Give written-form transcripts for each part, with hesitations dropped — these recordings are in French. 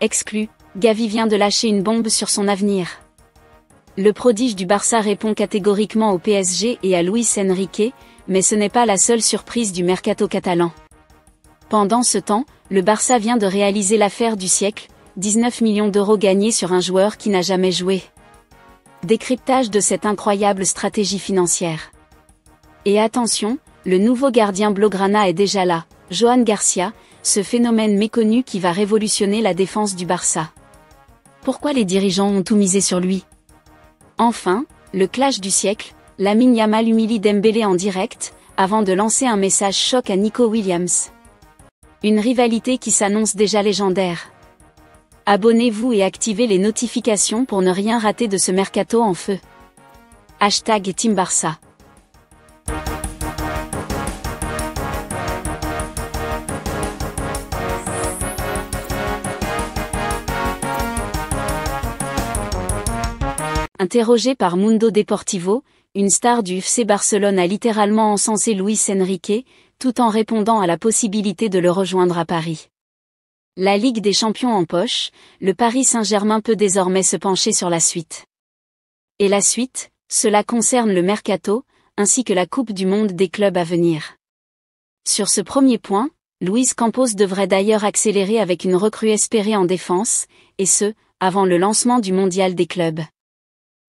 exclu, Gavi vient de lâcher une bombe sur son avenir. Le prodige du Barça répond catégoriquement au PSG et à Luis Enrique, mais ce n'est pas la seule surprise du mercato catalan. Pendant ce temps, le Barça vient de réaliser l'affaire du siècle, 19 millions d'euros gagnés sur un joueur qui n'a jamais joué. Décryptage de cette incroyable stratégie financière. Et attention, le nouveau gardien blaugrana est déjà là, Joan Garcia, ce phénomène méconnu qui va révolutionner la défense du Barça. Pourquoi les dirigeants ont tout misé sur lui? Enfin, le clash du siècle, Lamine Yamal humilie Dembélé en direct, avant de lancer un message choc à Nico Williams. Une rivalité qui s'annonce déjà légendaire. Abonnez-vous et activez les notifications pour ne rien rater de ce mercato en feu. #TeamBarça. Interrogé par Mundo Deportivo, une star du FC Barcelone a littéralement encensé Luis Enrique, tout en répondant à la possibilité de le rejoindre à Paris. La Ligue des Champions en poche, le Paris Saint-Germain peut désormais se pencher sur la suite. Et la suite, cela concerne le mercato, ainsi que la Coupe du Monde des clubs à venir. Sur ce premier point, Luis Campos devrait d'ailleurs accélérer avec une recrue espérée en défense, et ce, avant le lancement du Mondial des clubs.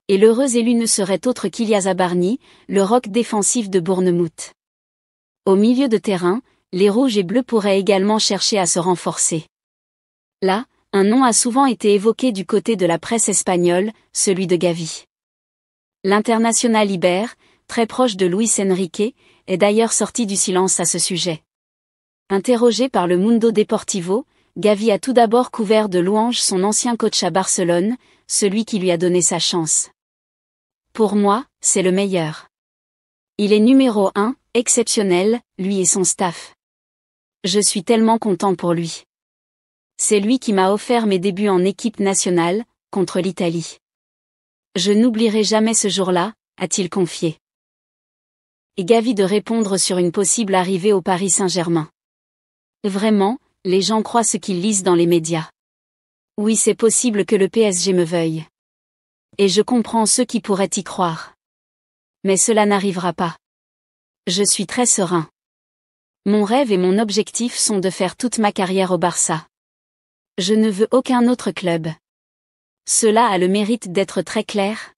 Et l'heureux élu ne serait autre qu'Ilyas Barny, le roc défensif de Bournemouth. Au milieu de terrain, les rouges et bleus pourraient également chercher à se renforcer. Là, un nom a souvent été évoqué du côté de la presse espagnole, celui de Gavi. L'international ibère, très proche de Luis Enrique, est d'ailleurs sorti du silence à ce sujet. Interrogé par le Mundo Deportivo, Gavi a tout d'abord couvert de louanges son ancien coach à Barcelone, celui qui lui a donné sa chance. Pour moi, c'est le meilleur. Il est numéro 1, exceptionnel, lui et son staff. Je suis tellement content pour lui. C'est lui qui m'a offert mes débuts en équipe nationale, contre l'Italie. Je n'oublierai jamais ce jour-là, a-t-il confié. Et Gavi de répondre sur une possible arrivée au Paris Saint-Germain. Vraiment, les gens croient ce qu'ils lisent dans les médias. Oui, c'est possible que le PSG me veuille. Et je comprends ceux qui pourraient y croire. Mais cela n'arrivera pas. Je suis très serein. Mon rêve et mon objectif sont de faire toute ma carrière au Barça. Je ne veux aucun autre club. Cela a le mérite d'être très clair.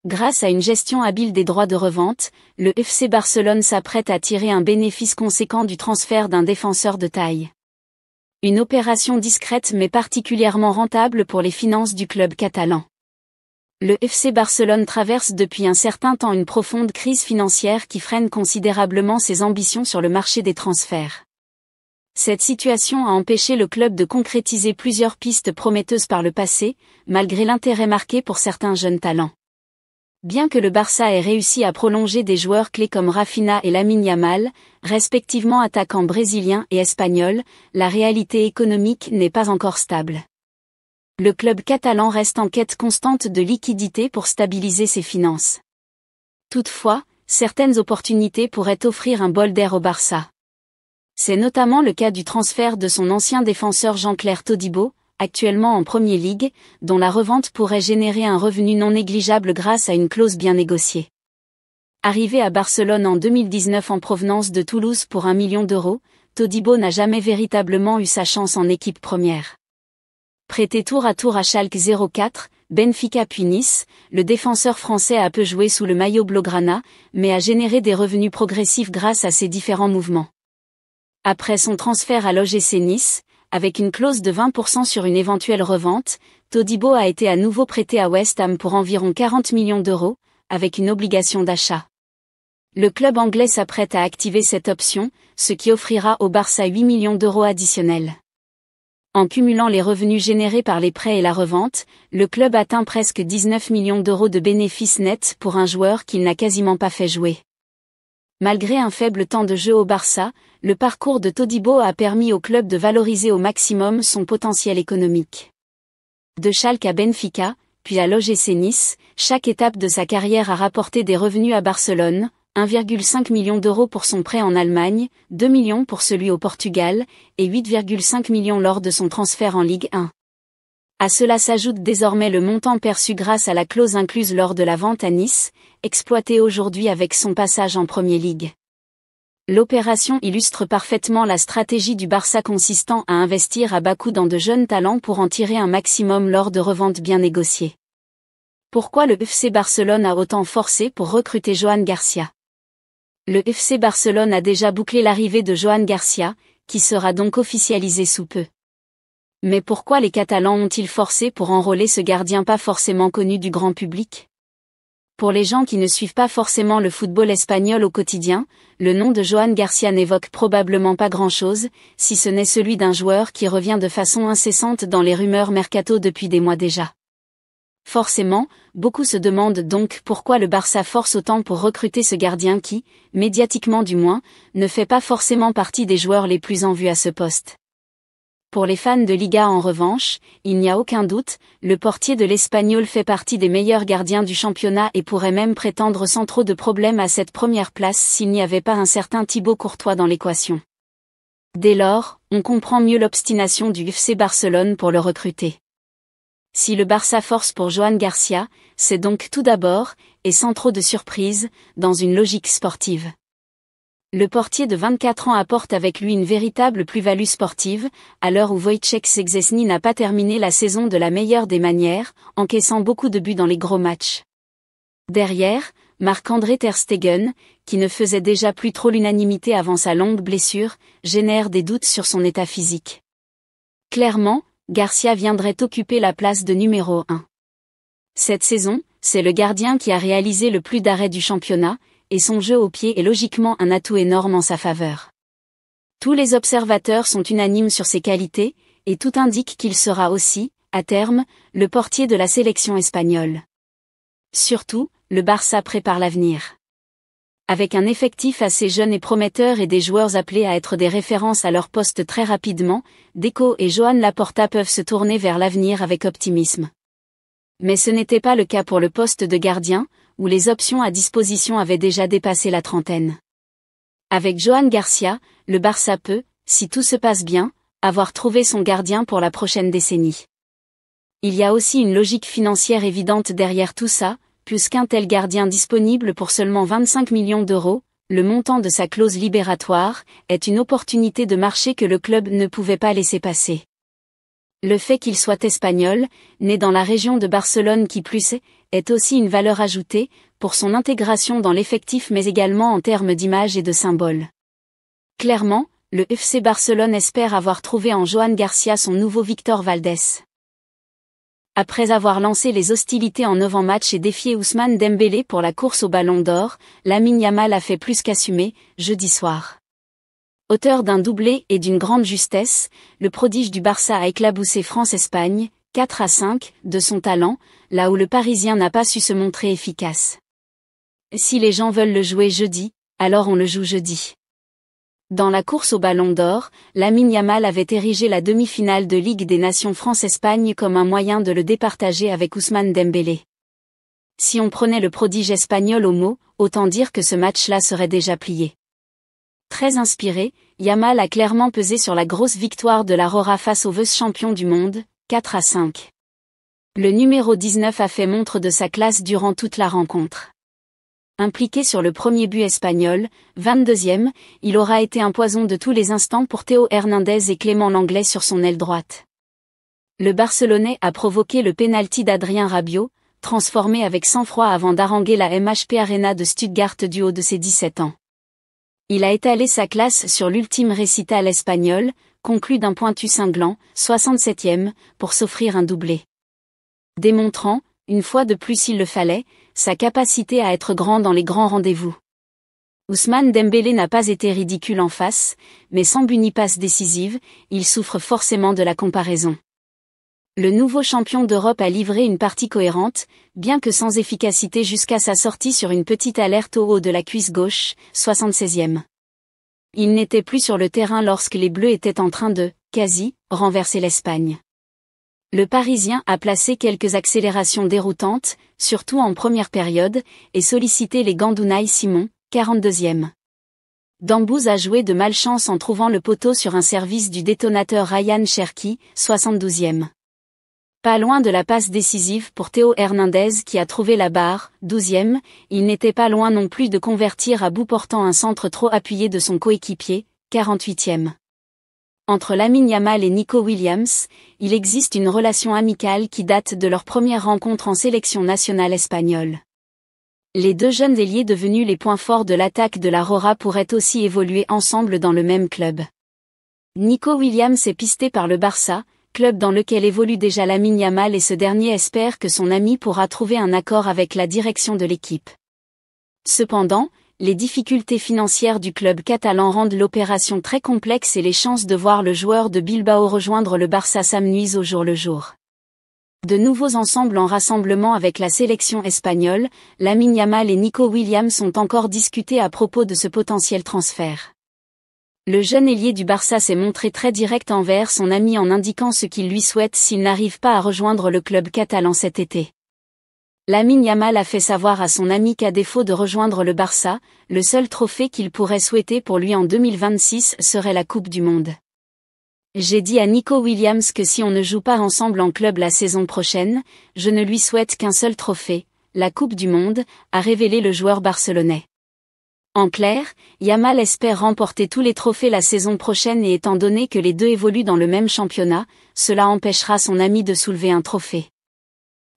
Grâce à une gestion habile des droits de revente, le FC Barcelone s'apprête à tirer un bénéfice conséquent du transfert d'un défenseur de taille. Une opération discrète mais particulièrement rentable pour les finances du club catalan. Le FC Barcelone traverse depuis un certain temps une profonde crise financière qui freine considérablement ses ambitions sur le marché des transferts. Cette situation a empêché le club de concrétiser plusieurs pistes prometteuses par le passé, malgré l'intérêt marqué pour certains jeunes talents. Bien que le Barça ait réussi à prolonger des joueurs clés comme Rafinha et Lamine Yamal, respectivement attaquants brésiliens et espagnols, la réalité économique n'est pas encore stable. Le club catalan reste en quête constante de liquidité pour stabiliser ses finances. Toutefois, certaines opportunités pourraient offrir un bol d'air au Barça. C'est notamment le cas du transfert de son ancien défenseur Jean-Claire Todibo, actuellement en Premier League, dont la revente pourrait générer un revenu non négligeable grâce à une clause bien négociée. Arrivé à Barcelone en 2019 en provenance de Toulouse pour 1 million d'euros, Todibo n'a jamais véritablement eu sa chance en équipe première. Prêté tour à tour à Schalke 04, Benfica puis Nice, le défenseur français a peu joué sous le maillot blaugrana, mais a généré des revenus progressifs grâce à ses différents mouvements. Après son transfert à l'OGC Nice, avec une clause de 20% sur une éventuelle revente, Todibo a été à nouveau prêté à West Ham pour environ 40 millions d'euros, avec une obligation d'achat. Le club anglais s'apprête à activer cette option, ce qui offrira au Barça 8 millions d'euros additionnels. En cumulant les revenus générés par les prêts et la revente, le club atteint presque 19 millions d'euros de bénéfices nets pour un joueur qu'il n'a quasiment pas fait jouer. Malgré un faible temps de jeu au Barça, le parcours de Todibo a permis au club de valoriser au maximum son potentiel économique. De Schalke à Benfica, puis à l'OGC Nice, chaque étape de sa carrière a rapporté des revenus à Barcelone, 1,5 million d'euros pour son prêt en Allemagne, 2 millions pour celui au Portugal, et 8,5 millions lors de son transfert en Ligue 1. À cela s'ajoute désormais le montant perçu grâce à la clause incluse lors de la vente à Nice, exploitée aujourd'hui avec son passage en Premier League. L'opération illustre parfaitement la stratégie du Barça consistant à investir à bas coût dans de jeunes talents pour en tirer un maximum lors de reventes bien négociées. Pourquoi le FC Barcelone a autant forcé pour recruter Joan Garcia? Le FC Barcelone a déjà bouclé l'arrivée de Joan Garcia, qui sera donc officialisé sous peu. Mais pourquoi les Catalans ont-ils forcé pour enrôler ce gardien pas forcément connu du grand public? Pour les gens qui ne suivent pas forcément le football espagnol au quotidien, le nom de Joan Garcia n'évoque probablement pas grand-chose, si ce n'est celui d'un joueur qui revient de façon incessante dans les rumeurs mercato depuis des mois déjà. Forcément, beaucoup se demandent donc pourquoi le Barça force autant pour recruter ce gardien qui, médiatiquement du moins, ne fait pas forcément partie des joueurs les plus en vue à ce poste. Pour les fans de Liga en revanche, il n'y a aucun doute, le portier de l'Espagnol fait partie des meilleurs gardiens du championnat et pourrait même prétendre sans trop de problèmes à cette première place s'il n'y avait pas un certain Thibaut Courtois dans l'équation. Dès lors, on comprend mieux l'obstination du FC Barcelone pour le recruter. Si le Barça force pour Joan Garcia, c'est donc tout d'abord, et sans trop de surprise, dans une logique sportive. Le portier de 24 ans apporte avec lui une véritable plus-value sportive, à l'heure où Wojciech Szczęsny n'a pas terminé la saison de la meilleure des manières, encaissant beaucoup de buts dans les gros matchs. Derrière, Marc-André ter Stegen, qui ne faisait déjà plus trop l'unanimité avant sa longue blessure, génère des doutes sur son état physique. Clairement, Garcia viendrait occuper la place de numéro 1. Cette saison, c'est le gardien qui a réalisé le plus d'arrêts du championnat, et son jeu au pied est logiquement un atout énorme en sa faveur. Tous les observateurs sont unanimes sur ses qualités, et tout indique qu'il sera aussi, à terme, le portier de la sélection espagnole. Surtout, le Barça prépare l'avenir. Avec un effectif assez jeune et prometteur et des joueurs appelés à être des références à leur poste très rapidement, Deco et Joan Laporta peuvent se tourner vers l'avenir avec optimisme. Mais ce n'était pas le cas pour le poste de gardien, où les options à disposition avaient déjà dépassé la trentaine. Avec Joan Garcia, le Barça peut, si tout se passe bien, avoir trouvé son gardien pour la prochaine décennie. Il y a aussi une logique financière évidente derrière tout ça, puisqu'un tel gardien disponible pour seulement 25 millions d'euros, le montant de sa clause libératoire, est une opportunité de marché que le club ne pouvait pas laisser passer. Le fait qu'il soit espagnol, né dans la région de Barcelone qui plus est aussi une valeur ajoutée, pour son intégration dans l'effectif mais également en termes d'image et de symbole. Clairement, le FC Barcelone espère avoir trouvé en Joan Garcia son nouveau Victor Valdés. Après avoir lancé les hostilités en avant-match et défié Ousmane Dembélé pour la course au Ballon d'Or, Lamine Yamal a fait plus qu'assumer, jeudi soir. Auteur d'un doublé et d'une grande justesse, le prodige du Barça a éclaboussé France-Espagne, 4-5, de son talent, là où le Parisien n'a pas su se montrer efficace. Si les gens veulent le jouer jeudi, alors on le joue jeudi. Dans la course au Ballon d'Or, Lamine Yamal avait érigé la demi-finale de Ligue des Nations France-Espagne comme un moyen de le départager avec Ousmane Dembélé. Si on prenait le prodige espagnol au mot, autant dire que ce match-là serait déjà plié. Très inspiré, Yamal a clairement pesé sur la grosse victoire de la Rora face au vice-champion du monde, 4-5. Le numéro 19 a fait montre de sa classe durant toute la rencontre. Impliqué sur le premier but espagnol, 22e, il aura été un poison de tous les instants pour Théo Hernandez et Clément Lenglet sur son aile droite. Le Barcelonais a provoqué le pénalty d'Adrien Rabiot, transformé avec sang-froid avant d'haranguer la MHP Arena de Stuttgart du haut de ses 17 ans. Il a étalé sa classe sur l'ultime récital espagnol, conclu d'un pointu cinglant, 67e, pour s'offrir un doublé. Démontrant, une fois de plus s'il le fallait, sa capacité à être grand dans les grands rendez-vous. Ousmane Dembélé n'a pas été ridicule en face, mais sans but ni passe décisive, il souffre forcément de la comparaison. Le nouveau champion d'Europe a livré une partie cohérente, bien que sans efficacité jusqu'à sa sortie sur une petite alerte au haut de la cuisse gauche, 76e. Il n'était plus sur le terrain lorsque les Bleus étaient en train de, quasi, renverser l'Espagne. Le Parisien a placé quelques accélérations déroutantes, surtout en première période, et sollicité les gants d'Unai Simon, 42e. Dambouz a joué de malchance en trouvant le poteau sur un service du détonateur Ryan Cherki, 72e. Pas loin de la passe décisive pour Théo Hernandez qui a trouvé la barre, 12e, il n'était pas loin non plus de convertir à bout portant un centre trop appuyé de son coéquipier, 48e. Entre Lamine Yamal et Nico Williams, il existe une relation amicale qui date de leur première rencontre en sélection nationale espagnole. Les deux jeunes ailiers devenus les points forts de l'attaque de la Roja pourraient aussi évoluer ensemble dans le même club. Nico Williams est pisté par le Barça, club dans lequel évolue déjà Lamine Yamal, et ce dernier espère que son ami pourra trouver un accord avec la direction de l'équipe. Cependant, les difficultés financières du club catalan rendent l'opération très complexe et les chances de voir le joueur de Bilbao rejoindre le Barça s'amenuisent au jour le jour. De nouveaux ensembles en rassemblement avec la sélection espagnole, Lamine Yamal et Nico Williams ont encore discuté à propos de ce potentiel transfert. Le jeune ailier du Barça s'est montré très direct envers son ami en indiquant ce qu'il lui souhaite s'il n'arrive pas à rejoindre le club catalan cet été. Lamine Yamal a fait savoir à son ami qu'à défaut de rejoindre le Barça, le seul trophée qu'il pourrait souhaiter pour lui en 2026 serait la Coupe du Monde. J'ai dit à Nico Williams que si on ne joue pas ensemble en club la saison prochaine, je ne lui souhaite qu'un seul trophée, la Coupe du Monde, a révélé le joueur barcelonais. En clair, Yamal espère remporter tous les trophées la saison prochaine et étant donné que les deux évoluent dans le même championnat, cela empêchera son ami de soulever un trophée.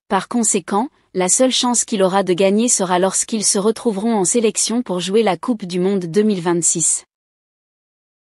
Par conséquent, la seule chance qu'il aura de gagner sera lorsqu'ils se retrouveront en sélection pour jouer la Coupe du Monde 2026.